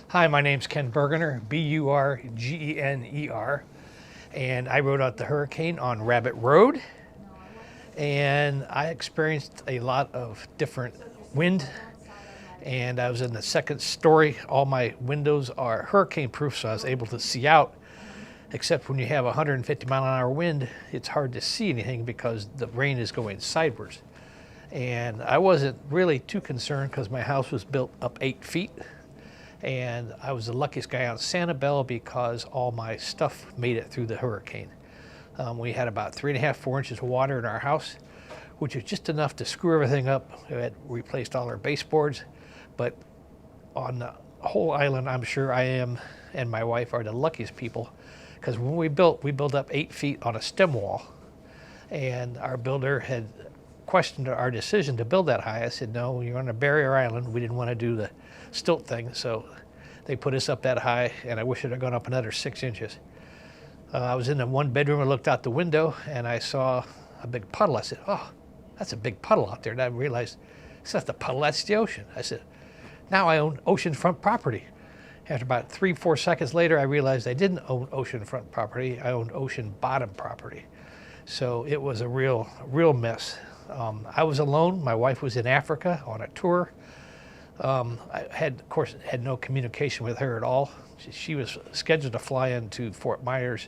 Hi, my name's Ken Burgener, B-U-R-G-E-N-E-R, and I rode out the hurricane on Rabbit Road, and I experienced a lot of different wind, and I was in the second story. All my windows are hurricane proof, so I was able to see out, except when you have 150 mile an hour wind, it's hard to see anything because the rain is going sideways. And I wasn't really too concerned because my house was built up 8 feet. And I was the luckiest guy on Sanibel because all my stuff made it through the hurricane. We had about 3.5, 4 inches of water in our house, which is just enough to screw everything up. We had replaced all our baseboards, but on the whole island, I'm sure I am and my wife are the luckiest people, because when we built up 8 feet on a stem wall, and our builder had questioned our decision to build that high. I said, no, you're on a barrier island. We didn't want to do the stilt thing, so they put us up that high, and I wish it had gone up another 6 inches. I was in the one bedroom, I looked out the window, and I saw a big puddle. I said, oh, that's a big puddle out there. And I realized, it's not the puddle, that's the ocean. I said, now I own oceanfront property. After about 3-4 seconds later, I realized I didn't own oceanfront property, I owned ocean bottom property. So it was a real mess. I was alone. My wife was in Africa on a tour. I had, of course, had no communication with her at all. She was scheduled to fly into Fort Myers,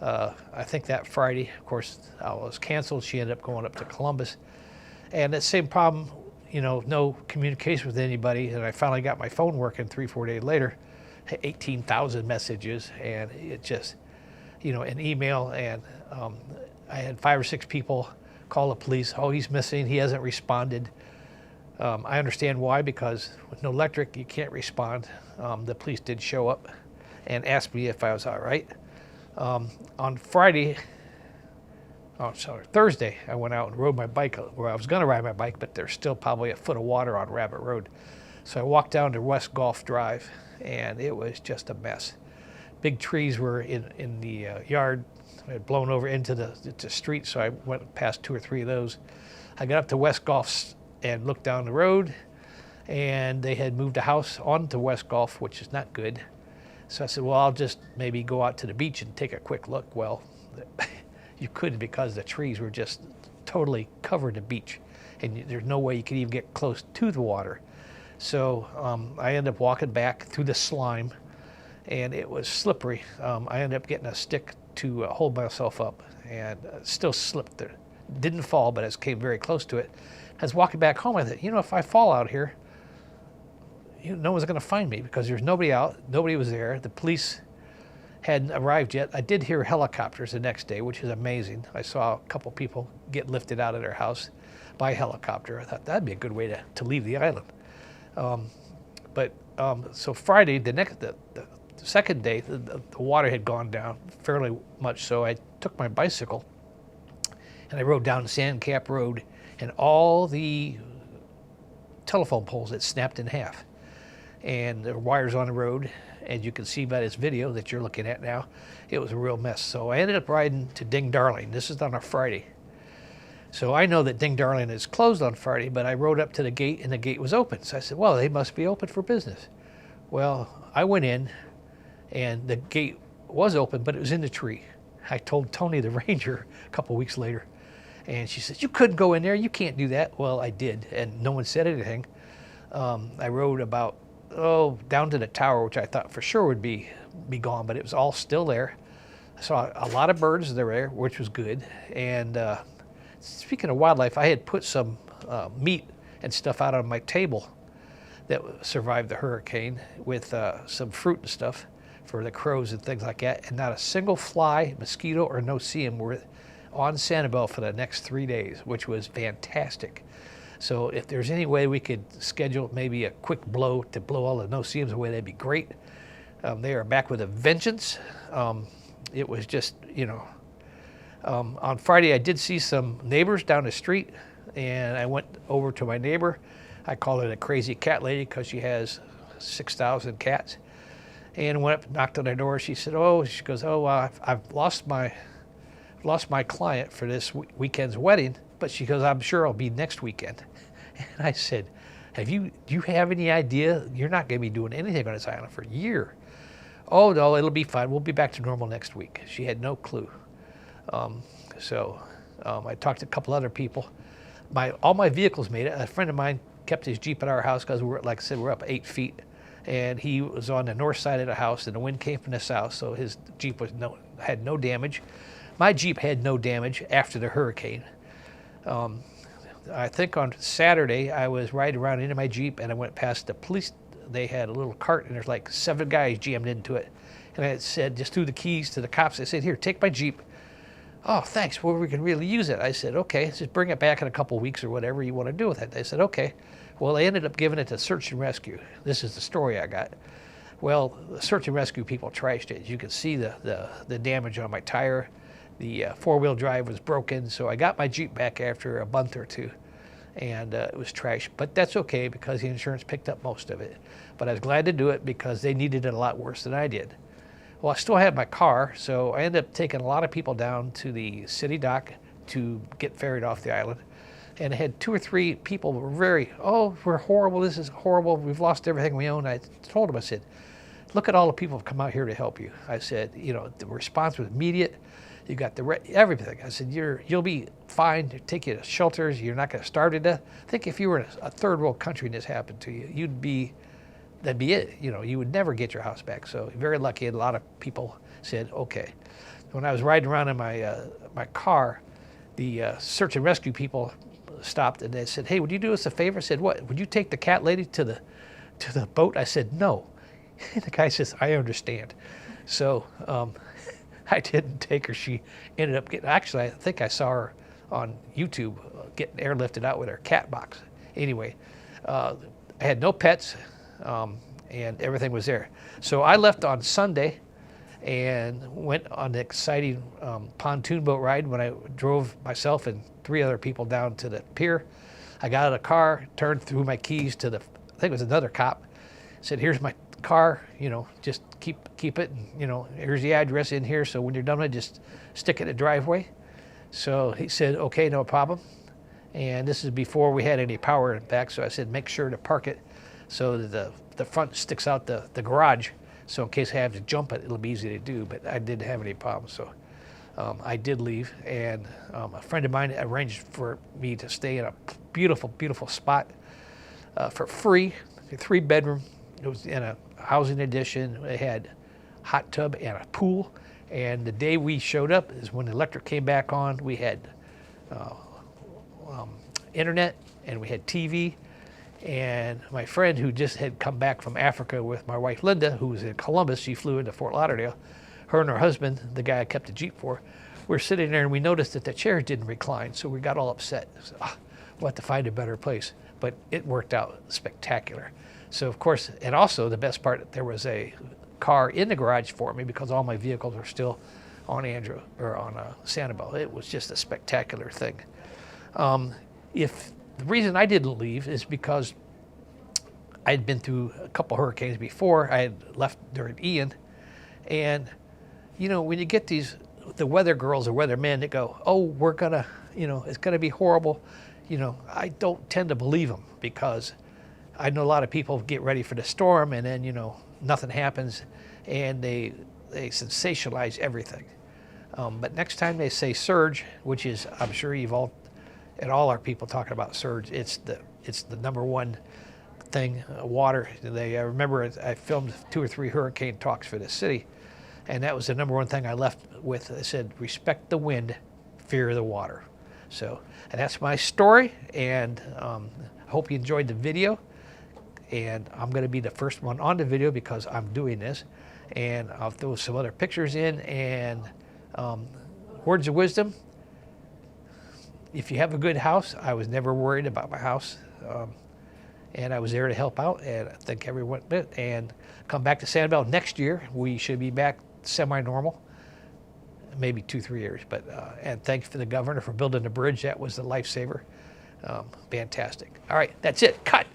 I think that Friday. Of course, I was canceled. She ended up going up to Columbus. And that same problem, you know, no communication with anybody. And I finally got my phone working 3-4 days later, 18,000 messages, and it just, you know, an email. And I had 5 or 6 people call the police. Oh, he's missing. He hasn't responded. I understand why, because with no electric, you can't respond. The police did show up and asked me if I was all right. On Thursday, I went out and rode my bike where I was going to ride my bike, but there's still probably a foot of water on Rabbit Road. So I walked down to West Gulf Drive, and it was just a mess. Big trees were in the yard. I had blown over into the street, so I went past 2 or 3 of those. I got up to West Gulf and looked down the road, and they had moved a house onto West Gulf, which is not good. So I said, well, I'll just maybe go out to the beach and take a quick look. Well, you couldn't, because the trees were just totally covered the beach, and there's no way you could even get close to the water. So I ended up walking back through the slime, and it was slippery. I ended up getting a stick to hold myself up, and still slipped there. Didn't fall, but I came very close to it. I was walking back home. I thought, you know, if I fall out here, no one's going to find me, because there's nobody out. Nobody was there. The police hadn't arrived yet. I did hear helicopters the next day, which is amazing. I saw a couple people get lifted out of their house by helicopter. I thought that'd be a good way to leave the island. So Friday, the second day, the water had gone down fairly much, so I took my bicycle and I rode down Sandcap Road, and all the telephone poles had snapped in half. And there were wires on the road, and you can see by this video that you're looking at now, it was a real mess. So I ended up riding to Ding Darling. This is on a Friday. So I know that Ding Darling is closed on Friday, but I rode up to the gate, and the gate was open. So I said, well, they must be open for business. Well, I went in, and the gate was open, but it was in the tree. I told Tony, the ranger, a couple weeks later, and she said, you couldn't go in there. You can't do that. Well, I did, and no one said anything. I rode about, down to the tower, which I thought for sure would be gone, but it was all still there. I saw a lot of birds there, which was good. And speaking of wildlife, I had put some meat and stuff out on my table that survived the hurricane, with some fruit and stuff for the crows and things like that. And not a single fly, mosquito, or no-see-em were on Sanibel for the next 3 days, which was fantastic. So if there's any way we could schedule maybe a quick blow to blow all the no-see-ems away, that'd be great. They are back with a vengeance. It was just, you know, on Friday I did see some neighbors down the street, and I went over to my neighbor. I call her the crazy cat lady because she has 6,000 cats. And went up, knocked on her door. She said, she goes, I've lost my client for this weekend's wedding, but she goes, I'm sure I'll be next weekend. And I said, do you have any idea? You're not going to be doing anything on this island for a year. Oh, no, it'll be fine. We'll be back to normal next week. She had no clue. I talked to a couple other people. All my vehicles made it. A friend of mine kept his Jeep at our house because like I said, we're up 8 feet. And he was on the north side of the house, and the wind came from the south, so his Jeep had no damage. My Jeep had no damage after the hurricane. I think on Saturday, I was riding around into my Jeep, and I went past the police. They had a little cart, and there's like 7 guys jammed into it. And I said, just threw the keys to the cops. I said, here, take my Jeep. Oh, thanks. Well, we can really use it. I said, okay, just bring it back in a couple weeks or whatever you want to do with it. They said, okay. Well, they ended up giving it to search and rescue. This is the story I got. Well, the search and rescue people trashed it. You can see the damage on my tire. The 4-wheel drive was broken, so I got my Jeep back after a month or two, and it was trashed. But that's okay because the insurance picked up most of it. But I was glad to do it because they needed it a lot worse than I did. Well, I still had my car, so I ended up taking a lot of people down to the city dock to get ferried off the island. And I had 2 or 3 people who were we're horrible, this is horrible, we've lost everything we own. I told them, I said, look at all the people who've come out here to help you. I said, the response was immediate. You got everything. I said, you'll be fine, take you to shelters, you're not gonna starve to death. I think if you were in a third world country and this happened to you, that'd be it. You would never get your house back. So very lucky, and a lot of people said, okay. When I was riding around in my car, the search and rescue people stopped and they said, hey, would you do us a favor? I said, what? Would you take the cat lady to the boat? I said, no. And the guy says, I understand. So I didn't take her. She ended up actually, I think I saw her on YouTube getting airlifted out with her cat box. Anyway, I had no pets and everything was there. So I left on Sunday and went on an exciting pontoon boat ride when I drove myself and 3 other people down to the pier. I got out of the car, turned through my keys to I think it was another cop, said, here's my car, just keep it, and, here's the address in here, so when you're done with it, just stick it in the driveway. So he said, okay, no problem. And this is before we had any power in back, so I said, make sure to park it so that the front sticks out the garage. So in case I have to jump it, it'll be easy to do, but I didn't have any problems. So I did leave, and a friend of mine arranged for me to stay in a beautiful, beautiful spot for free, a 3-bedroom. It was in a housing addition. It had a hot tub and a pool. And the day we showed up is when the electric came back on. We had internet, and we had TV. And my friend who just had come back from Africa with my wife Linda, who was in Columbus, she flew into Fort Lauderdale. Her and her husband, the guy I kept the Jeep for, we're sitting there and we noticed that the chairs didn't recline, so we got all upset. So, we'll have to find a better place. But it worked out spectacular. So of course, and also the best part, there was a car in the garage for me because all my vehicles are still on Sanibel. It was just a spectacular thing. The reason I didn't leave is because I'd been through a couple hurricanes before. I had left during Ian. And, when you get the weather girls or weather men that go, oh, we're gonna, it's gonna be horrible. I don't tend to believe them because I know a lot of people get ready for the storm and then, nothing happens and they sensationalize everything. But next time they say surge, which is, I'm sure you've all our people talking about surge, it's the #1 thing, water. I remember I filmed 2 or 3 hurricane talks for the city, and that was the #1 thing I left with. I said, respect the wind, fear the water. So, and that's my story, and I hope you enjoyed the video. And I'm going to be the first one on the video because I'm doing this, and I'll throw some other pictures in and words of wisdom. If you have a good house, I was never worried about my house, and I was there to help out, and I think everyone did. And come back to Sanibel next year. We should be back semi-normal, maybe 2-3 years. But and thanks to the governor for building the bridge. That was the lifesaver. Fantastic. All right, that's it. Cut.